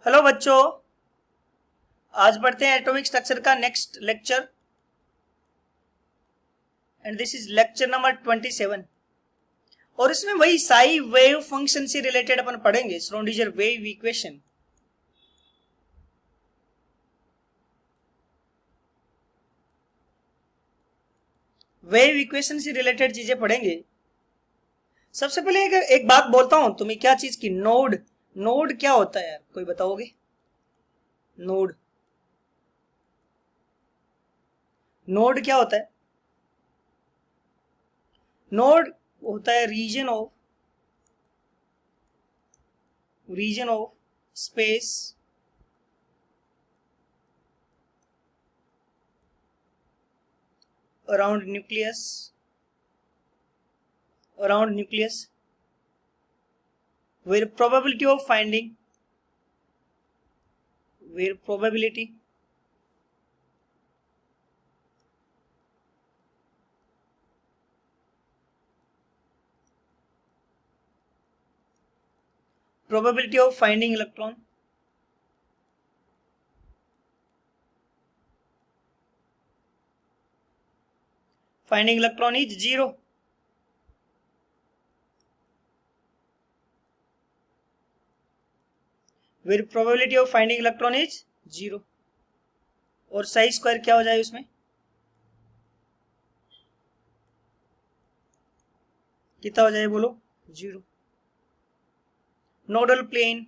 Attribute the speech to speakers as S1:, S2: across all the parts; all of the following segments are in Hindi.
S1: हेलो बच्चों, आज पढ़ते हैं एटॉमिक स्ट्रक्चर का next lecture and this is lecture number 27। और इसमें वही साई वेव फंक्शन से रिलेटेड अपन पढ़ेंगे, Schrodinger wave equation. Wave equation से रिलेटेड चीजें पढ़ेंगे। सबसे पहले एक बात बोलता हूं तुम्हें, क्या चीज की नोड। नोड क्या होता है यार, कोई बताओगे? नोड नोड क्या होता है? नोड होता है region of space around nucleus where probability of finding where probability of finding electron is zero. Where probability of finding electron is zero. और साई स्क्वायर क्या हो जाए उसमें? कितना हो जाए बोलो? जीरो। नोडल प्लेन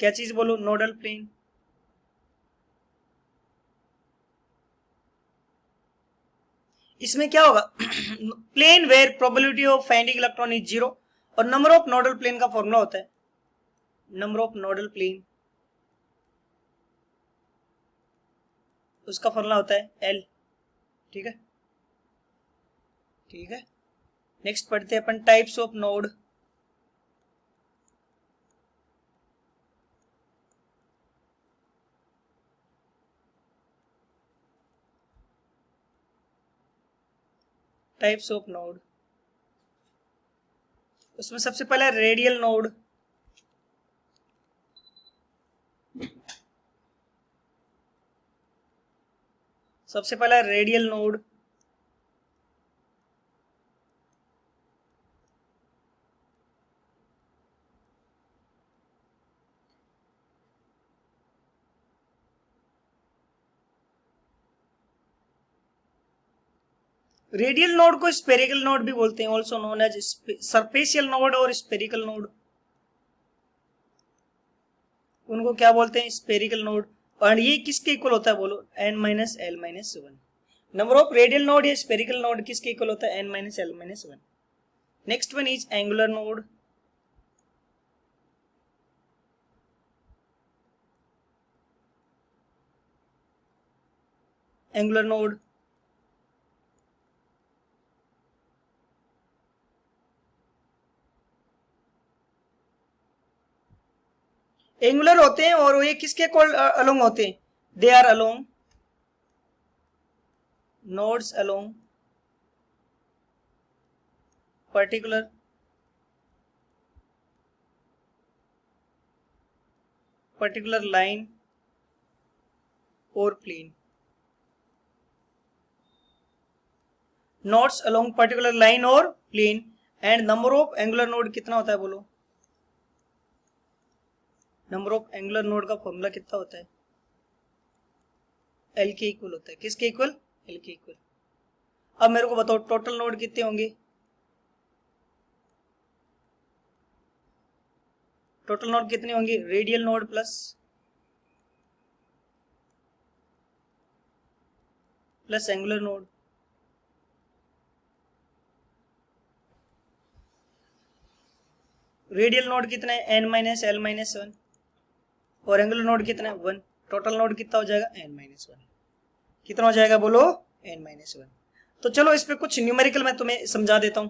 S1: क्या चीज बोलो? नोडल प्लेन इसमें क्या होगा? Plane where probability of finding electron is zero. और नंबर ऑफ नोडल प्लेन का फॉर्मूला होता है नंबर ऑफ नोडल प्लेन, उसका फॉर्मूला होता है एल। ठीक है, ठीक है। नेक्स्ट पढ़ते हैं अपन types of node. Types of node, उसमें सबसे पहला रेडियल नोड। सबसे पहला रेडियल नोड। रेडियल नोड को स्पेरिकल नोड भी बोलते हैं, also known as surficial node और स्पेरिकल नोड। उनको क्या बोलते हैं? Spherical node. और ये किसके इक्वल होता है बोलो? n minus L minus one. Number of radial node या स्पेरिकल नोड किसके इक्वल होता है? n minus L minus one. Next one is angular node. Angular node angular होते हैं और ये किसके अलोंग होते हैं? They are along nodes along particular line और plane. Nodes along particular line और plane. And number of angular node कितना होता है बोलो? नंबर ऑफ एंगुलर नोड का फॉर्मूला कितना होता है? एल के इक्वल होता है। किसके इक्वल? एल के इक्वल। अब मेरे को बताओ टोटल नोड कितने होंगे? टोटल नोड कितने होंगे? Radial node plus angular node. Radial node कितना है? n minus L minus one. और एंगुलर नोड कितना है? वन। टोटल नोड कितना हो जाएगा? n minus one. कितना हो जाएगा बोलो? n minus one. तो चलो इस पे कुछ न्यूमेरिकल मैं तुम्हें समझा देता हूं,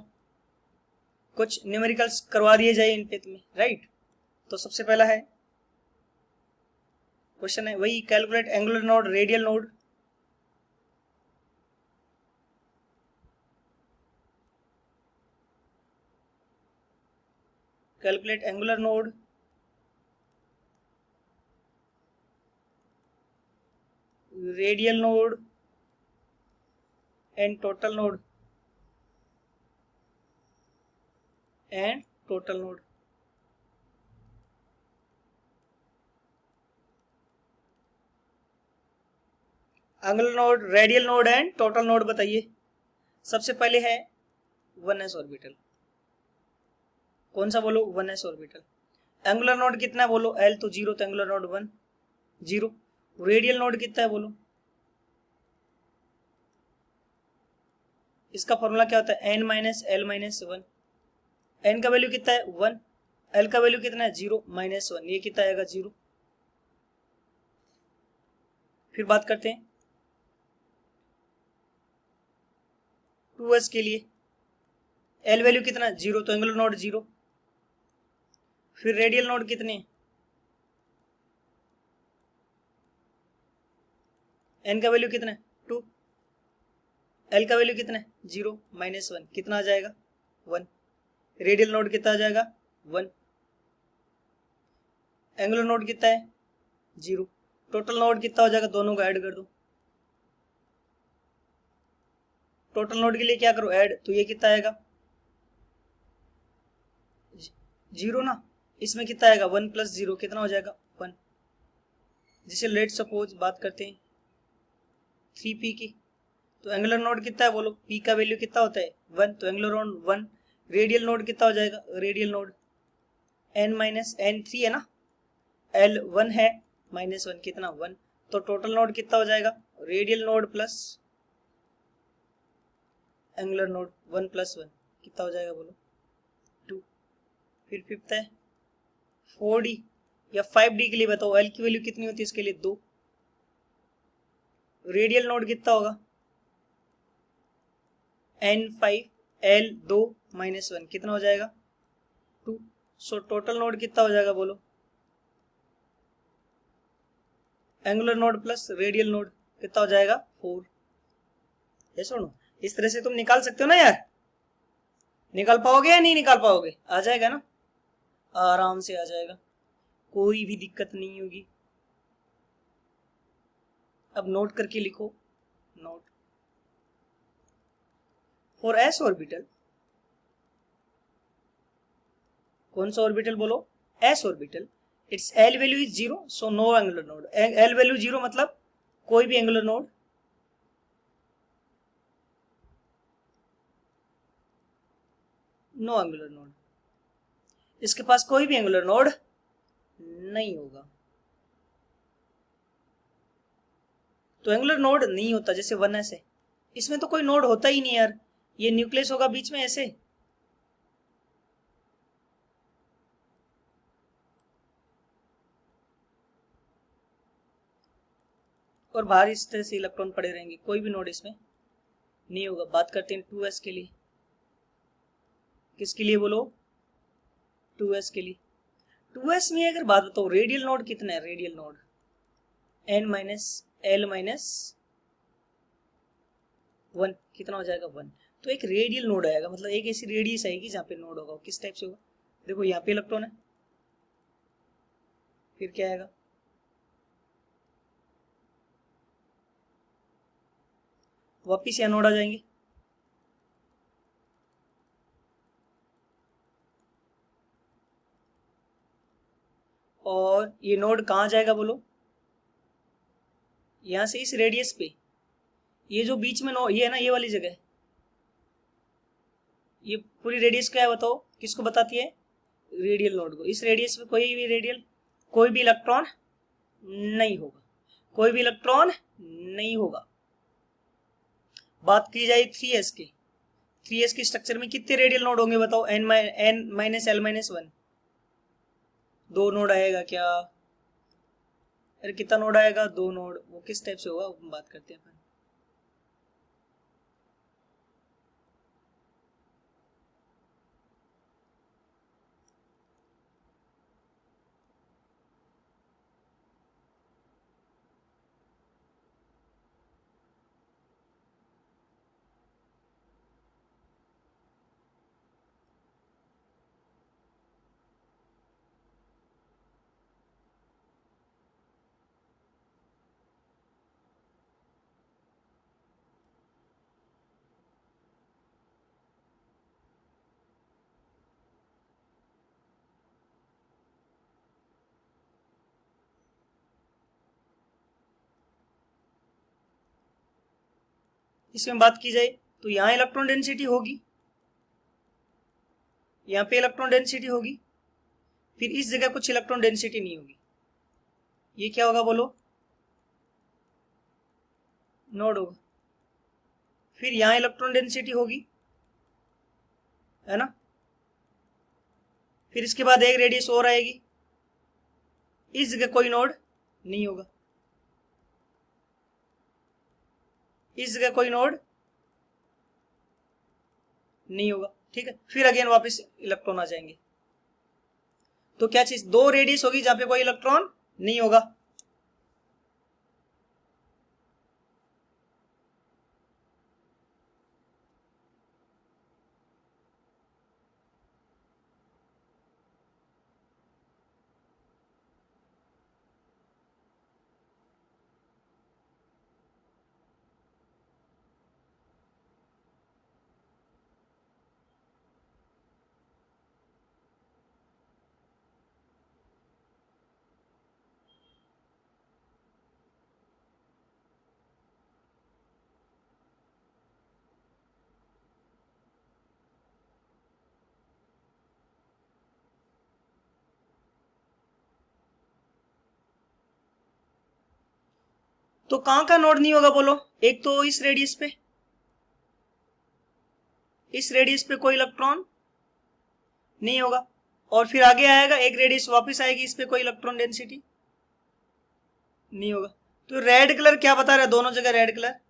S1: कुछ न्यूमेरिकल्स करवा दिए जाए इन पे तुम्हें, राइट? तो सबसे पहला है क्वेश्चन है वही, calculate angular node radial node. Calculate angular node, radial node and total node and total node. Angular node, radial node and total node बताइए। सबसे पहले है 1s ऑर्बिटल, कौन सा बोलो 1s ऑर्बिटल। एंगुलर नोड कितना है बोलो l, तो 0, तो एंगुलर नोड 1 0। रेडियल नोड कितना है बोलो, इसका फॉर्मूला क्या होता है n minus L minus 1। n का वैल्यू कितना है 1, l का वैल्यू कितना है 0 माइनस 1, ये कितना आएगा 0। फिर बात करते हैं 2s के लिए, l वैल्यू कितना है 0, तो एंगुलर नोड 0। फिर रेडियल नोड कितने, n का वैल्यू कितना है 2, l का वैल्यू कितना है 0 माइनस 1, कितना आ जाएगा 1। रेडियल नोड कितना आ जाएगा 1, एंगुलर नोड कितना है 0, टोटल नोड कितना हो जाएगा, दोनों को ऐड कर दो। टोटल नोड के लिए क्या करो ऐड, तो ये कितना आएगा 0 ना, इसमें कितना आएगा 1 प्लस 0, कितना हो जाएगा 1। जिसे लेट सपोज बात करते हैं 3p की, तो एंगुलर नोड कितना है बोलो, p का वैल्यू कितना होता है 1, तो एंगुलर नोड 1। रेडियल नोड कितना हो जाएगा, radial node n minus n 3 है ना, l 1 है माइनस 1, कितना 1। तो टोटल नोड कितना हो जाएगा, radial node plus angular node 1 plus 1, कितना हो जाएगा बोलो 2। फिर फिफ्थ है 4d या 5d के लिए बताओ l की वैल्यू कितनी होती है, इसके लिए 2। रेडियल नोड कितना होगा n5, l 2 माइनस 1, कितना हो जाएगा 2। सो टोटल नोड कितना हो जाएगा बोलो, angular node plus radial node कितना हो जाएगा 4। ये सुनो, इस तरह से तुम निकाल सकते हो ना यार, निकाल पाओगे या नहीं निकाल पाओगे, आ जाएगा ना, आराम से आ जाएगा, कोई भी दिक्कत नहीं होगी। अब नोट करके लिखो, नोट फॉर एस ऑर्बिटल, कौन सा ऑर्बिटल बोलो s orbital, it's l value is 0, so no angular node. L value 0 मतलब कोई भी angular node, no angular node, इसके पास कोई भी एंगुलर नोड नहीं होगा। तो एंगुलर नोड नहीं होता, जैसे 1s है, इसमें तो कोई नोड होता ही नहीं यार, ये न्यूक्लियस होगा बीच में ऐसे, और बाहर इस तरह से इलेक्ट्रॉन पड़े रहेंगे, कोई भी नोड इसमें नहीं होगा। बात करते हैं 2s के लिए, किसके लिए बोलो 2s के लिए। 2s में अगर बात बताओ रेडियल नोड कितना है, radial node n minus L minus 1, कितना हो जाएगा 1। तो एक रेडियल नोड आएगा, मतलब एक ऐसी रेडियस आएगी जहाँ पे नोड होगा, किस टाइप से होगा, देखो यहाँ पे इलेक्ट्रॉन है, फिर क्या आएगा वापिस यहाँ नोड आ जाएंगे, और ये नोड कहाँ जाएगा बोलो, यहाँ से इस रेडियस पे, ये जो बीच में नोड ये है ना, ये वाली जगह, ये पूरी रेडियस क्या है बताओ, किसको बताती है, रेडियल नोड को। इस रेडियस पे कोई भी इलेक्ट्रॉन नहीं होगा, कोई भी इलेक्ट्रॉन नहीं होगा। बात की जाए 3s की, 3s के स्ट्रक्चर में कितने रेडियल नोड होंगे बताओ, n minus L minus 1, 2 node आएगा क्या, अरे कितना नोड आएगा 2 नोड, वो किस टाइप से होगा बात करते हैं। इसमें बात की जाए तो यहाँ इलेक्ट्रॉन डेंसिटी होगी, यहाँ पे इलेक्ट्रॉन डेंसिटी होगी, फिर इस जगह कुछ इलेक्ट्रॉन डेंसिटी नहीं होगी, ये क्या होगा बोलो, नोड होगा। फिर यहाँ इलेक्ट्रॉन डेंसिटी होगी, है ना, फिर इसके बाद एक रेडियस और आएगी, इस जगह कोई नोड नहीं होगा, इस जगह कोई नोड नहीं होगा, ठीक है। फिर अगेन वापस इलेक्ट्रॉन आ जाएंगे। तो क्या चीज, दो रेडियस होगी जहां पे कोई इलेक्ट्रॉन नहीं होगा। तो कहां का नोड नहीं होगा बोलो, एक तो इस रेडियस पे, इस रेडियस पे कोई इलेक्ट्रॉन नहीं होगा, और फिर आगे आएगा एक रेडियस वापस आएगी, इस पे कोई इलेक्ट्रॉन डेंसिटी नहीं होगा। तो रेड कलर क्या बता रहा है, दोनों जगह रेड कलर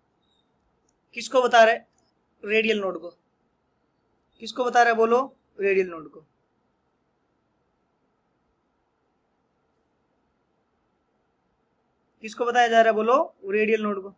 S1: किसको बता रहा है, रेडियल नोड को। किसको बता रहा है बोलो, रेडियल नोड को। किसको बताया जा रहा है बोलो, रेडियल नोड को।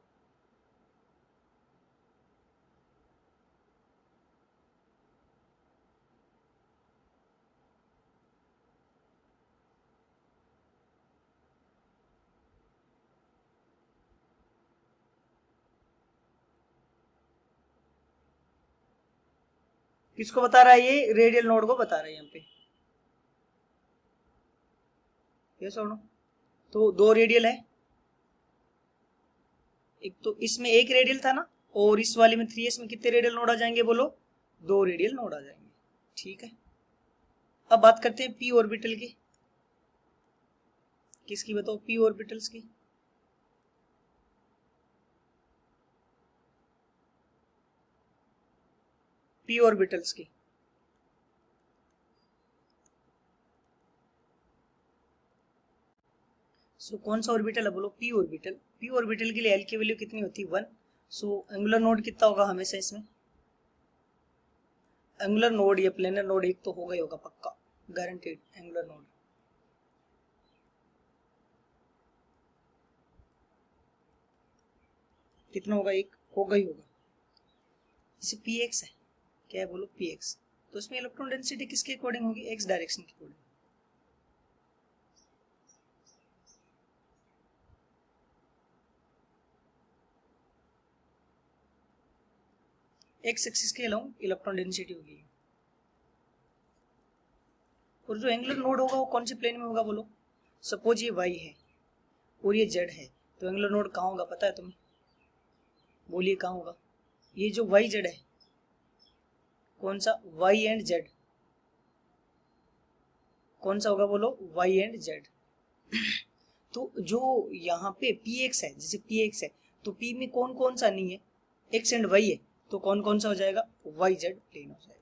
S1: किसको बता रहा है, ये रेडियल नोड को बता रहा है यहाँ पे, ये सुनो। तो दो रेडियल है, एक तो इसमें एक रेडियल था ना, और इस वाले में 3s में कितने रेडियल नोड आ जाएंगे बोलो, दो रेडियल नोड आ जाएंगे, ठीक है। अब बात करते हैं पी ऑर्बिटल की। किसकी बताओ, पी ऑर्बिटल्स की। पी ऑर्बिटल्स की सो कौन सा ऑर्बिटल है बोलो, पी ऑर्बिटल। पी ऑर्बिटल के लिए एल की वैल्यू कितनी होती है, 1। सो एंगुलर नोड कितना होगा हमेशा इसमें, एंगुलर नोड या प्लेनर नोड एक तो होगा ही होगा पक्का, गारंटेड एंगुलर नोड। कितना होगा, एक होगा ही होगा। जैसे पी एक्स है, क्या है बोलो, पी एक्स, तो इसमें इलेक्ट्रॉन डेंसिटी किसके अकॉर्डिंग होगी, एक्स डायरेक्शन के अकॉर्डिंग। एक्स एक्सिस के अलाउंग इलेक्ट्रॉन डेंसिटी होगी। और जो एंगुलर नोड होगा वो कौन से प्लेन में होगा बोलो, सपोज ये वाई है और ये जेड है, तो एंगुलर नोड कहाँ होगा पता है तुम्हें, बोलिए कहाँ होगा। ये जो वाई जेड है, कौन सा, वाई एंड जेड, कौन सा होगा बोलो, वाई एंड जेड। तो जो यहाँ पे पी एक्स है, जैसे पी एक्स है, तो पी में कौन कौन सा नहीं है, एक्स एंड वाई है, तो कौन कौन सा हो जाएगा, वाई जेड प्लेन हो जाएगा,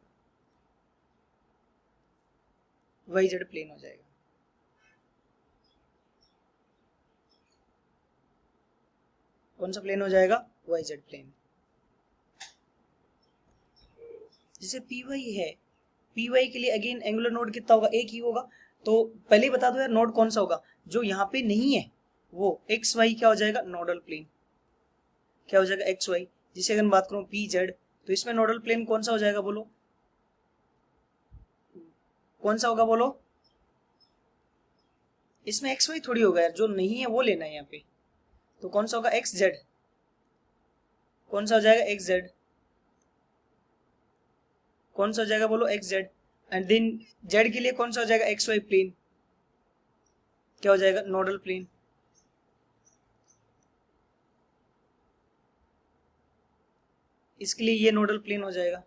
S1: वाई जेड प्लेन हो जाएगा। कौन सा प्लेन हो जाएगा, वाई जेड प्लेन। जैसे पी वाई है, पी वाई के लिए अगेन एंगुलर नोड कितना होगा, एक ही होगा। तो पहले ही बता दो यार, नोड कौन सा होगा, जो यहाँ पे नहीं है वो एक्स वाई क्या हो जाएगा, नोडल प्लेन क्या हो जाएगा, एक्स वाई। जिसे अगर बात करूं पी जेड, तो इसमें नोडल प्लेन कौन सा हो जाएगा बोलो, कौन सा होगा बोलो, इसमें एक्स वाई थोड़ी होगा यार, जो नहीं है वो लेना है यहाँ पे। तो कौन सा होगा, एक्स जेड, कौन सा हो जाएगा, एक्स जेड, कौन सा हो जाएगा बोलो, x z. And then z के लिए कौन सा हो जाएगा, एक्स वाई प्लेन क्या हो जाएगा, नोडल प्लेन। . . . . . . . . . . . . . . . . . . . . . . . . . . . . . . . . . . . . . . . . . . . . . . . . . . . . . . . . . इसके लिए ये नोडल प्लेन हो जाएगा।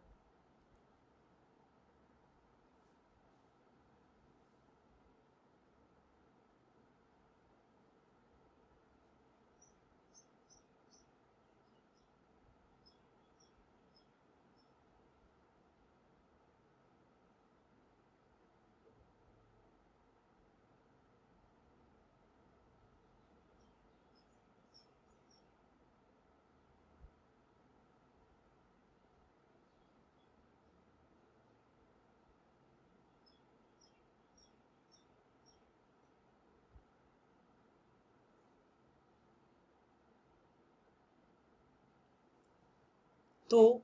S1: तो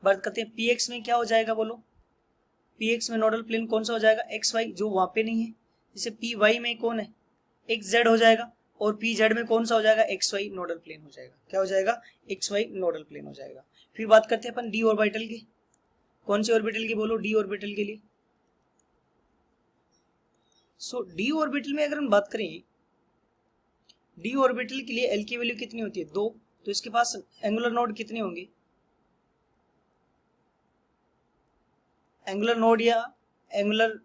S1: बात करते हैं पीएक्स में क्या हो जाएगा बोलो। पीएक्स में नोडल प्लेन कौन सा हो जाएगा, एक्स वाई, जो वहां पे नहीं है। जैसे पी वाई में कौन है, एक्स जेड हो जाएगा, और पी जेड में कौन सा हो जाएगा, एक्स वाई नोडल प्लेन हो जाएगा। क्या हो जाएगा, एक्स वाई नोडल प्लेन हो जाएगा। फिर बात करते हैं अपन डी ऑर्बिटल की। कौन सी ऑर्बिटल की बोलो, डी ऑर्बिटल के लिए। सो डी ऑर्बिटल में अगर हम बात करें, डी ऑर्बिटल के लिए एल की वैल्यू कितनी होती है, 2। तो इसके पास एंगुलर नोड कितने होंगे, एंगुलर नोड या एंगुलर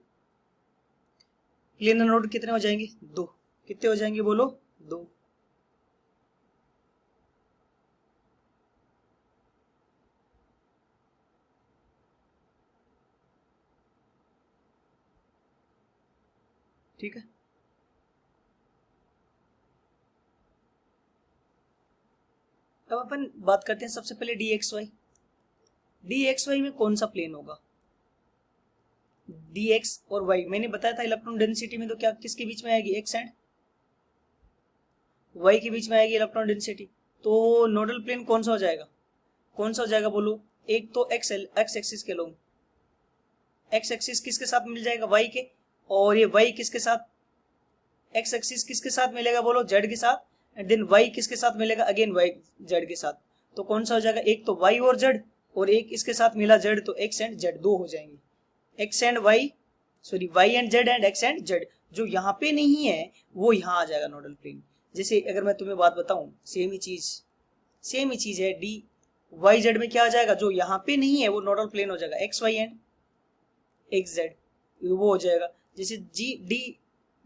S1: प्लेनर नोड कितने हो जाएंगे, 2। कितने हो जाएंगे बोलो, 2। ठीक है। अब अपन बात करते हैं सबसे पहले d x y. D x y में कौन सा प्लेन होगा, डी एक्स और वाई। मैंने बताया था इलेक्ट्रॉन डेंसिटी में तो क्या किसके बीच में आएगी, एक्स एंड वाई के बीच में आएगी इलेक्ट्रॉन डेंसिटी। तो नोडल प्लेन कौन सा हो जाएगा, कौन सा हो जाएगा बोलो। एक तो एक्स एक्सिस के लोग, एक्स एक्सिस किसके साथ मिल जाएगा, वाई के, और ये वाई किसके साथ, एक्स एक्सिस किसके साथ मिलेगा बोलो, जेड के साथ, एंड देन वाई किसके साथ मिलेगा, अगेन वाई जेड के साथ। तो कौन सा हो जाएगा, एक तो वाई और जेड, और एक इसके साथ मिला जेड, तो एक्स एंड जेड 2 हो जाएंगे। X and y, sorry y and z and x and z. जो यहाँ पे नहीं है वो यहाँ आ जाएगा नोडल प्लेन। जैसे अगर मैं तुम्हें बात बताऊं, सेम ही चीज है, डी वाई जेड में क्या आ जाएगा, जो यहाँ पे नहीं है वो नोडल प्लेन हो जाएगा, x y and x z, वो हो जाएगा। जैसे जी डी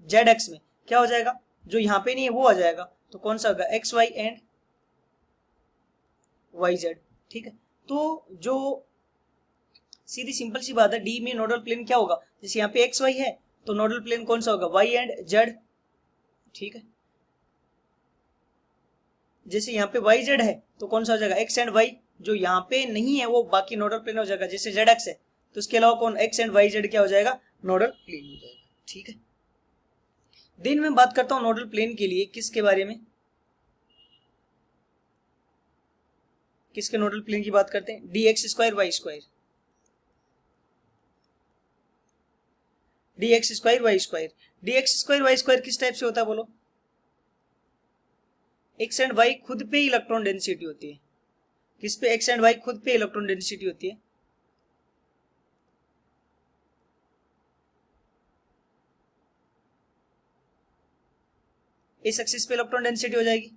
S1: जेड एक्स में क्या हो जाएगा, जो यहाँ पे नहीं है वो आ जाएगा। तो कौन सा होगा, x y and y z. ठीक है। तो जो सीधी सिंपल सी बात है, डी में नोडल प्लेन क्या होगा, जैसे यहाँ पे एक्स वाई है तो नोडल प्लेन कौन सा होगा, वाई एंड जेड। ठीक है। जैसे यहाँ पे वाई जेड है तो कौन सा हो जाएगा, एक्स एंड वाई। जो यहाँ पे नहीं है वो बाकी नोडल प्लेन हो जाएगा। जैसे जेड एक्स है तो उसके अलावा कौन, एक्स एंड वाई जेड क्या हो जाएगा, नोडल प्लेन हो जाएगा। ठीक है। दिन में बात करता हूं नोडल प्लेन के लिए किसके बारे में, किसके नोडल प्लेन की बात करते हैं, d x square y square, d x square y square. D x square y square किस टाइप से होता है बोलो, एक्स एंड वाई खुद पे इलेक्ट्रॉन डेंसिटी होती है। किस पे, एक्स एंड वाई खुद पे इलेक्ट्रॉन डेंसिटी होती है। इस एक्सिस पे इलेक्ट्रॉन डेंसिटी हो जाएगी,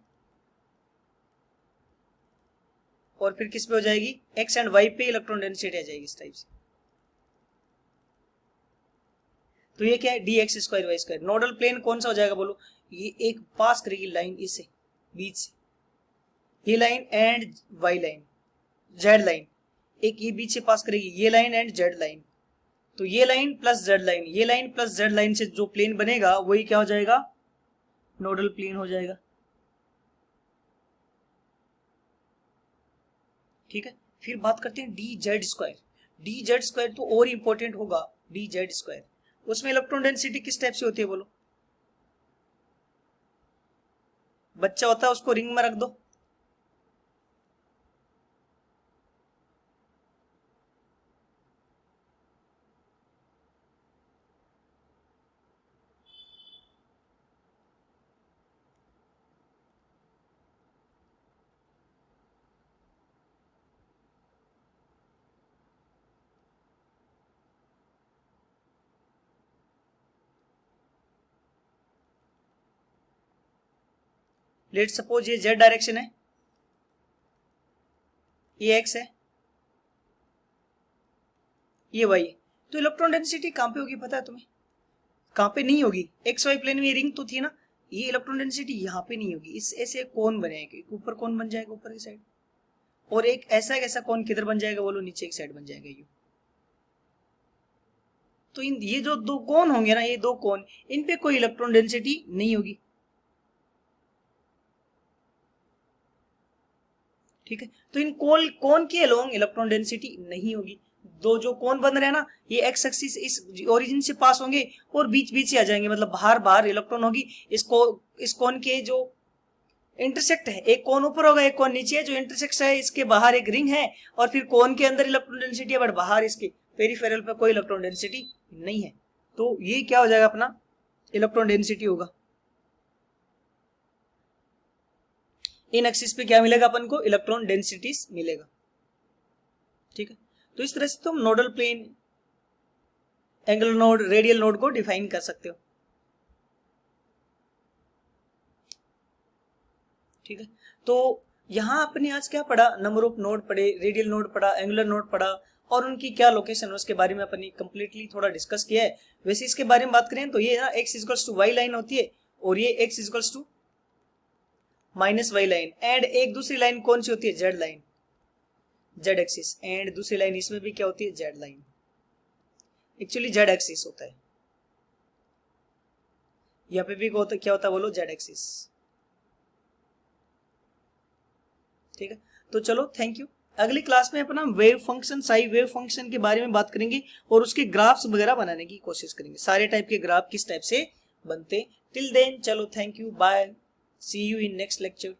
S1: और फिर किस पे हो जाएगी, एक्स एंड वाई पे इलेक्ट्रॉन डेंसिटी आ जाएगी इस टाइप से। तो ये क्या है, d x square y square. Nodal plane कौन सा हो जाएगा बोलो, ये एक पास करेगी लाइन इसे बीच से, ये line and y line, z line, एक ये बीच से पास करेगी, ये लाइन एंड जेड लाइन। तो ये लाइन प्लस जेड लाइन, ये लाइन प्लस जेड लाइन से जो प्लेन बनेगा वही क्या हो जाएगा, नोडल प्लेन हो जाएगा। ठीक है। फिर बात करते हैं D Z square. D Z square तो और इंपॉर्टेंट होगा, डी जेड स्क्वायर। उसमें इलेक्ट्रॉन डेंसिटी किस टाइप से होती है बोलो, बच्चा होता है उसको रिंग में रख दो, लेट सपोज ये जेड डायरेक्शन है, ये x है, ये y। तो इलेक्ट्रॉन डेंसिटी कहाँ पे होगी पता है तुम्हें? कहाँ पे नहीं होगी? एक्स वाई प्लेन में रिंग तो थी ना, ये इलेक्ट्रॉन डेंसिटी यहाँ पे नहीं होगी। इस ऐसे एक कोन बनेगा, ऊपर कोन बन जाएगा ऊपर की साइड, और एक ऐसा कोन किधर बन जाएगा बोलो? नीचे की साइड बन जाएगा यू। तो इन ये जो दो कोन होंगे ना, ये दो कोन, इन पे कोई इलेक्ट्रॉन डेंसिटी नहीं होगी, ठीक है। तो इन कोन के अलोंग इलेक्ट्रॉन डेंसिटी नहीं होगी। दो जो कोन बन रहे हैं ना, ये एक्स एक्सिस इस ओरिजिन से पास होंगे और बीच बीच से आ जाएंगे, मतलब बाहर बाहर इलेक्ट्रॉन होगी। इस कोन के जो इंटरसेक्ट है, एक कोन ऊपर होगा एक कोन नीचे है, जो इंटरसेक्ट है इसके बाहर एक रिंग है, और फिर कोन के अंदर इलेक्ट्रॉन डेंसिटी है, बट बाहर इसके पेरिफेरल पे कोई इलेक्ट्रॉन डेंसिटी नहीं है। तो ये क्या हो जाएगा अपना? इलेक्ट्रॉन डेंसिटी होगा। इन एक्सिस पे क्या मिलेगा अपन को? इलेक्ट्रॉन डेंसिटीज मिलेगा, ठीक है। तो इस तरह से तुम nodal plane, angular node, radial node को डिफाइन कर सकते हो, ठीक है। तो यहां अपने आज क्या पढ़ा? नंबर ऑफ नोड पढ़े, रेडियल नोड पढ़ा, एंगुलर नोड पढ़ा, और उनकी क्या लोकेशन है उसके बारे में अपनी कंप्लीटली थोड़ा डिस्कस किया है। वैसे इसके बारे में बात करें तो ये ना x equals to y line होती है, और ये x equals to minus y line, and एक दूसरी लाइन कौन सी होती है? Z line, z axis, and दूसरी लाइन इसमें भी क्या होती है? Z line. Actually z axis होता है, यहाँ पे भी क्या होता है बोलो? जेड एक्सिस, ठीक है। तो चलो थैंक यू। अगली क्लास में अपना wave function, Sai wave function के बारे में बात करेंगे, और उसके ग्राफ्स वगैरह बनाने की कोशिश करेंगे, सारे टाइप के ग्राफ किस टाइप से बनते। टिल देन चलो thank you, bye, see you in next lecture.